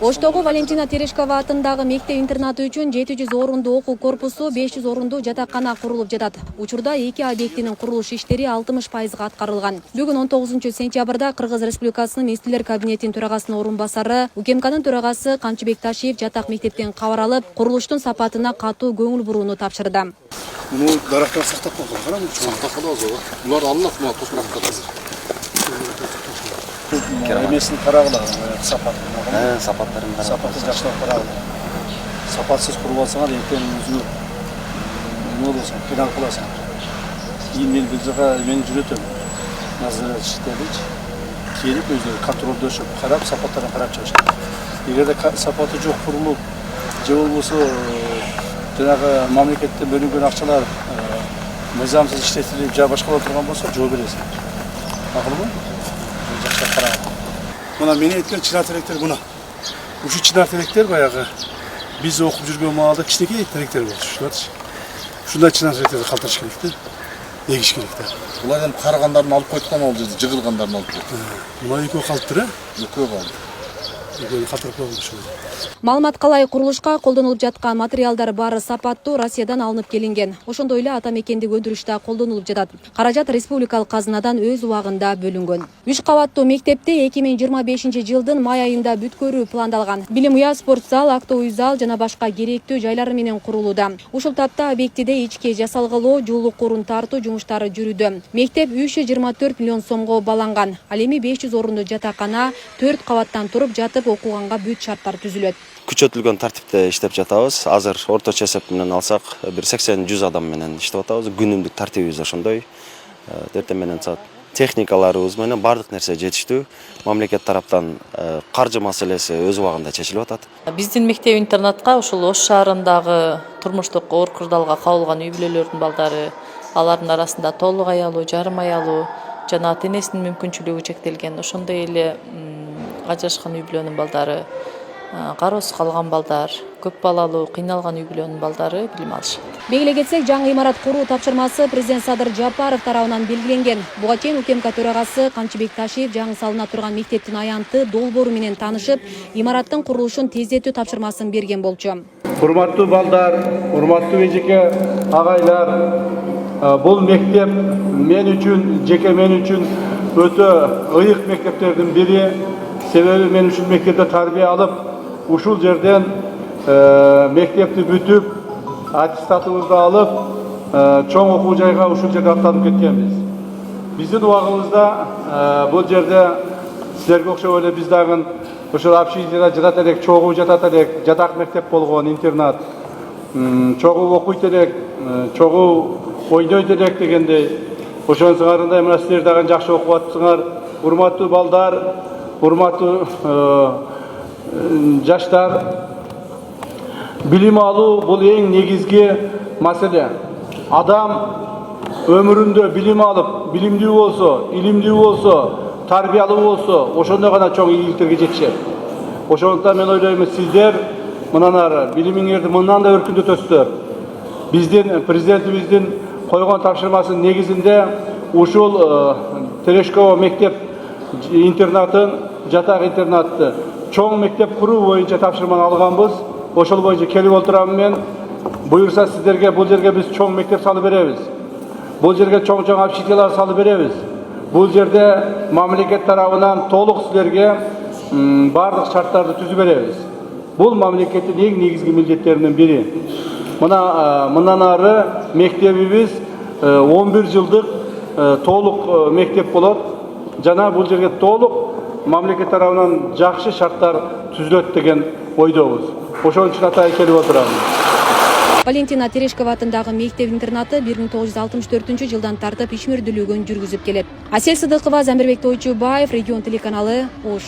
Оштогу Валентина Терешкова атындагы мектеп интернаты үчүн 700 орундуу окуу корпусу, 500 орундуу жатакана курулуп жатат. Учурда эки объектинин курулуш иштери 60% аткарылган. Бүгүн 19 сентябрда Кыргыз Республикасынын Министрлер кабинетинин төрагасынын орун басары, УКМКнын төрагасы Камчыбек Ташиев жатак мектептен кабар алып, курулуштун сапатына катуу көңүл бурууну тапшырды. Муну дарактар сактап калган, караңыз. Сактап калабыз. Булар алынат, мына тосмакта азыр. Эмесин карагыла, сапаттарын карагыла. Сапаты жакшылап карагыла. Сапатсыз куруп алсаңар, эртең өзүңө эмне болосуң, кыйналып каласың. Кийин мен бул жака мен жүрөтөм. Назарчыларчы келип өзү контролдошуп, карап, сапаттарын карап чыгышат. Эгерде сапаты жок курулуп, же болбосо жанагы мамлекеттен бөлүнгөн акчалар мыйзамсыз иштетилип, же башкалап турган болсо, жооп бересиң. Акылбы? Жакшылап карагыла. Мына мени айткан чынар теректер мына. Ушу чынар теректер баягы биз окуп жүргөн маалда кичинекей теректер болчу. Ушундай чынар теректерди калтырыш керек да. Эгиш керек да. Булардан карагандарын алып койдук ал жерде, жыгылгандарын алып койдук. Мына экөө калыптыр, Экөө калды. Калтырып койгон ушул. Маалымат калай курулушка колдонулуп жаткан материалдар баары сапаттуу Россиядан алынып келинген. Ошондой эле ата мекендик өндүрүштө колдонулуп жатат. Каражат республикалык казынадан өз убагында бөлүнгөн. 3 кабаттуу мектепти 2025-жылдын май айында бүткөрүү пландалган. Билим уя, спорт зал, актоо үй зал жана башка керектүү жайлары менен курулууда. Ушул тапта объектиде ички жасалгалоо, жуулук корун тартуу жумуштары жүрүүдө. Мектеп 324 миллион сомго бааланган. Ал эми 500 орундуу жатакана 4 кабаттан туруп жатып окуганга бүт шарттар түзүлөт. Күчөтүлгөн тартипте иштеп жатабыз. Азыр орточо эсеп менен алсак, бир 80-100 адам менен иштеп атабыз. Күнүмдүк тартибибиз ошондой. Эртең менен саат техникаларыбыз менен бардык нерсе жетиштүү. Мамлекет тараптан каржы маселеси өз убагында чечилип атат. Биздин мектеп интернатка ушул Ош шаарындагы турмуштук оор кырдаалга кабылган үй бүлөлөрдүн балдары, алардын арасында толук аялуу, жарым аялуу жана ата-энесинин мүмкүнчүлүгү чектелген, ошондой эле ажырашкан үй бүлөнүн балдары, кароосуз калган балдар, көп балалуу, кыйналган үй бүлөнүн балдары билим алышат. Белгилей кетсек, жаңы имарат куруу тапшырмасы президент Садыр Жапаров тарабынан белгиленген. Буга чейин УКМК төрагасы Камчыбек Ташиев жаңы салына турган мектептин аянты долбоору менен таанышып, имараттын курулушун тездетүү тапшырмасын берген болчу. Урматтуу балдар, урматтуу эжеке агайлар, бул мектеп мен үчүн, жеке мен үчүн өтө ыйык мектептердин бири. Себеби мен ушул мектепте тарбия алып, ушул жерден мектепти бүтүп, аттестатыбызды алып, чоң окуу жайга ушул жерде аттанып кеткенбиз. Биздин убагыбызда бул жерде силерге окшоп эле биз дагы ошол общежитияда жатат элек, чогуу жатат элек, жатак мектеп болгон интернат. Чогуу окуйт элек, чогуу ойнойт элек дегендей. Ошонусуңарындай мына силер дагы жакшы окуп атсыңар. Урматтуу балдар, урматтуу жаштар, билим алуу бул эң негизги маселе. Адам өмүрүндө билим алып, билимдүү болсо, илимдүү болсо, тарбиялуу болсо, ошондо гана чоң ийгиликтерге жетишет. Ошондуктан мен ойлойм, сиздер мындан ары билимиңерди мындан да өркүндөтөсүздөр. Биздин президентибиздин койгон тапшырмасынын негизинде ушул Терешкова мектеп интернатын, жатак интернатты чоң мектеп куруу боюнча тапшырманы алганбыз. Ошол боюнча келип отурамын мен. Буюрса сиздерге бул жерге биз чоң мектеп салып беребиз. Бул жерге чоң общежитиялар салып беребиз. Бул жерде мамлекет тарабынан толук силерге бардык шарттарды түзүп беребиз. Бул мамлекеттин эң негизги милдеттеринин бири. Мындан ары мектебибиз 11 жылдык толук мектеп болот. Жана бул жерге толук мамлекет тарабынан жакшы шарттар түзүлөт деген ойдобуз. Ошон үчүн атайын келип отурам. Валентина Терешкова атындагы мектеп интернаты 1964-жылдан тартып ишмердүүлүгүн жүргүзүп келет. Асель Сыдыкова, Замирбек Тойчубаев, Регион телеканалы, Ош.